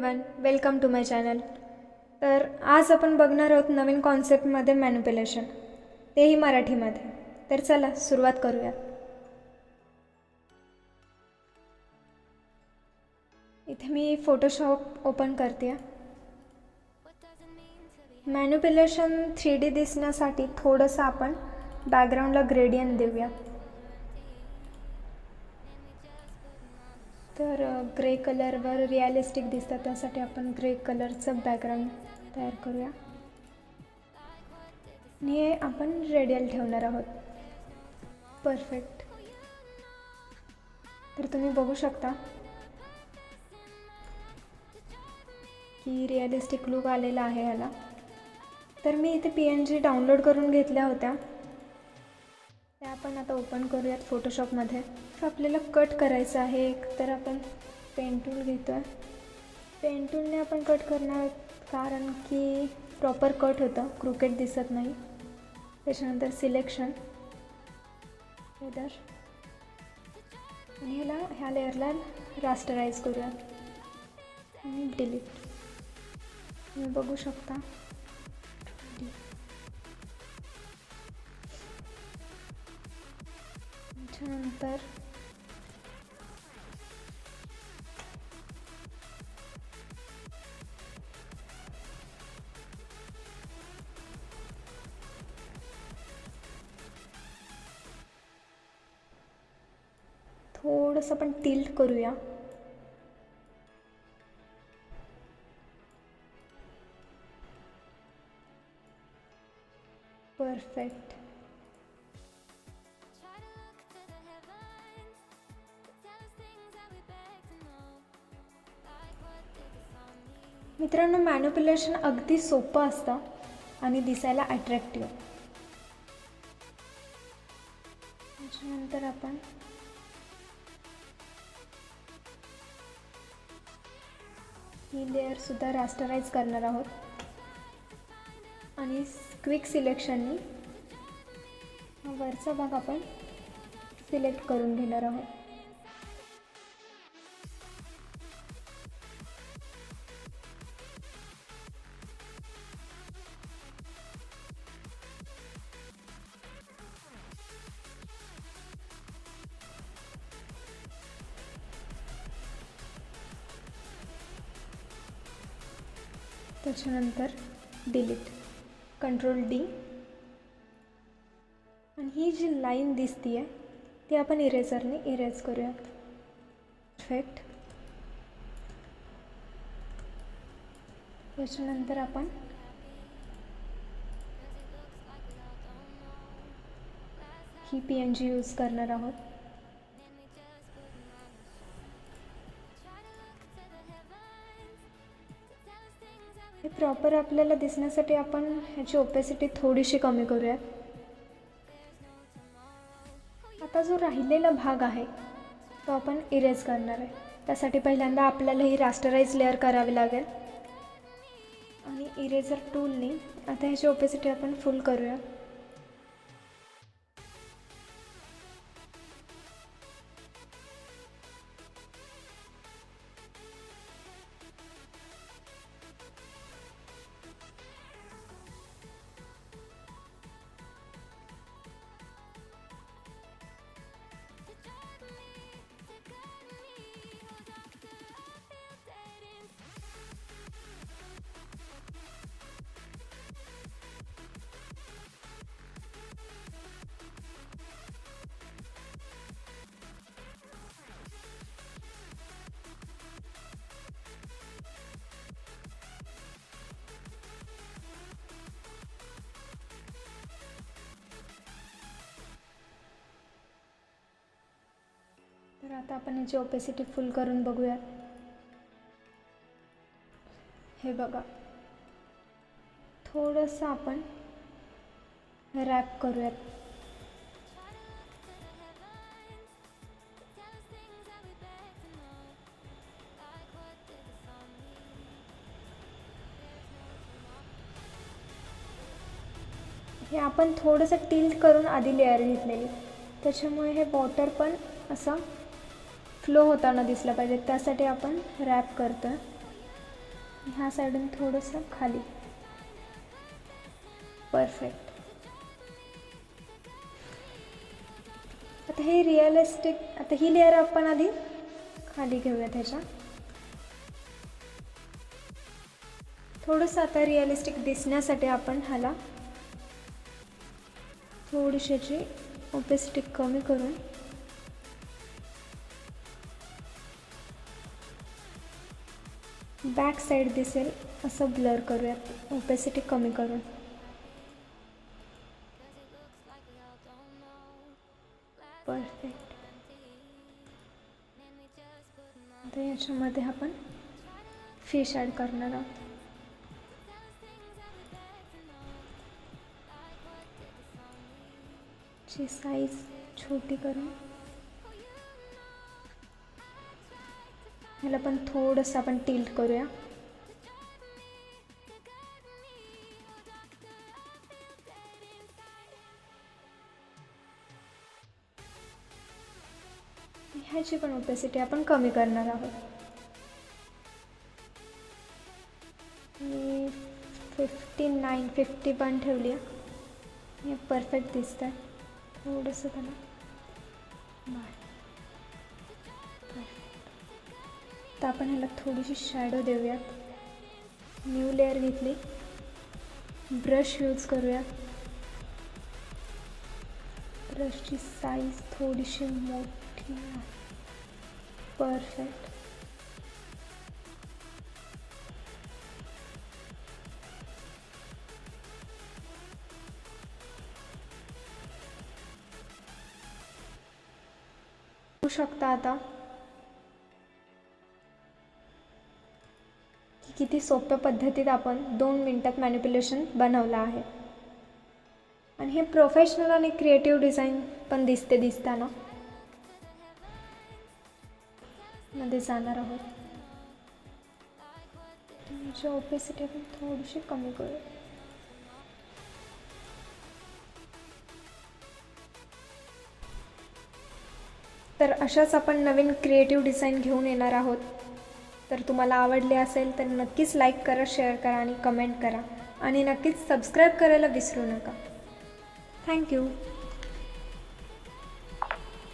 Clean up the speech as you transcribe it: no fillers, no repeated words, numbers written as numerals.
Everyone, welcome to my channel. तर आज आपण बघणार आहोत नवीन कॉन्सेप्टमध्ये मॅनिप्युलेशन, तेही मराठीमध्ये. तर चला सुरुवात करूया. इथे मी फोटोशॉप ओपन करते. मॅनिप्युलेशन 3D दिसण्यासाठी थोडंसं आपण बॅकग्राऊंडला ग्रेडियंट देऊया. तर ग्रे कलरवर रिअलिस्टिक दिसतं, त्यासाठी आपण ग्रे कलरचं बॅकग्राऊंड तयार करूया आणि हे आपण रेडियल ठेवणार आहोत. परफेक्ट. तर तुम्ही बघू शकता की रिअलिस्टिक लुक आलेला आहे ह्याला. तर मी इथे PNG डाउनलोड करून घेतल्या होत्या, त्या आपण आता ओपन करूयात फोटोशॉपमध्ये. आपल्याला कट करायचं आहे एक, तर आपण पेन टूल घेतो आहे. पेन टूलने आपण कट करणार कारण की प्रॉपर कट होतं, क्रुकेट दिसत नाही. त्याच्यानंतर सिलेक्शन, फेदर, आणि ह्या लेअरला रास्टराईज करूया आणि डिलीट. तुम्ही बघू शकता. त्याच्यानंतर थोडंसं आपण टिल्ट करूया. परफेक्ट. मित्रांनो, मॅनिप्युलेशन अगदी सोपं असतं आणि दिसायला अट्रॅक्टिव्ह. त्याच्यानंतर आपण ही लेअरसुद्धा रास्टराईज करणार आहोत आणि क्विक सिलेक्शननी वरचा भाग आपण सिलेक्ट करून घेणार आहोत. त्याच्यानंतर डिलीट, Ctrl+D, आणि ही जी लाईन दिसती आहे ती आपण इरेझरने इरेज करूयात. परफेक्ट. त्याच्यानंतर आपण ही PNG यूज करणार आहोत. हे प्रॉपर आपल्याला दिसण्यासाठी आपण ह्याची ओपेसिटी थोडीशी कमी करूयात. आता जो राहिलेला भाग आहे तो आपण इरेज करणार आहे. त्यासाठी पहिल्यांदा आपल्याला ही रास्टराईज लेअर करावी लागेल आणि इरेझर टूलने आता ह्याची ओपेसिटी आपण फुल करूया. तर आता आपण ह्याची ओपेसिटी फुल करून बघूयात. हे बघा, थोडंसं आपण रॅप करूयात. हे आपण थोडंसं टिल्ट करून आधी लेअर घेतलेली, त्याच्यामुळे हे वॉटर पण असं फ्लो होताना दिसलं पाहिजे, त्यासाठी आपण रॅप करतो आहे. ह्या साईडून थोडंसं खाली. परफेक्ट. आता हे रिअलिस्टिक, आता ही लेअर आपण आधी खाली घेऊया त्याच्या. थोडंसं आता रिअलिस्टिक दिसण्यासाठी आपण ह्याला थोडीशी ओपेसिटी कमी करून बॅक साईड दिसेल असं ब्लर करूयात, ओपेसिटी कमी करून. परफेक्ट. आता याच्यामध्ये आपण फिश ॲड करणार आहोत. ची साईज छोटी करून ह्याला पण थोडंसं आपण टिल्ट करूया. ह्याची पण ओपेसिटी आपण कमी करणार आहोत. 51 ठेवली आहे. हे परफेक्ट दिसत आहे. थोडंसं त्याला तर आपण ह्याला थोडीशी शॅडो देऊयात. न्यू लेअर घेतली, ब्रश यूज करूयात. ब्रशची साईज थोडीशी मोठी आहे. परफेक्ट. बघू शकता आता की किती सोप्या पद्धतीत आपण 2 मिनिटात मॅनिप्युलेशन बनवलं आहे. आणि हे प्रोफेशनल आणि क्रिएटिव्ह डिझाईन पण दिसताना मध्ये जाणार आहोत. त्याची ओपेसिटी आपण थोडीशी कमी करू. तर अशाच आपण नवीन क्रिएटिव्ह डिझाईन घेऊन येणार आहोत. तर तुम्हाला आवडले असेल तर नक्कीच लाईक करा, शेअर करा आणि कमेंट करा. आणि नक्कीच सबस्क्राईब करायला विसरू नका. थँक्यू.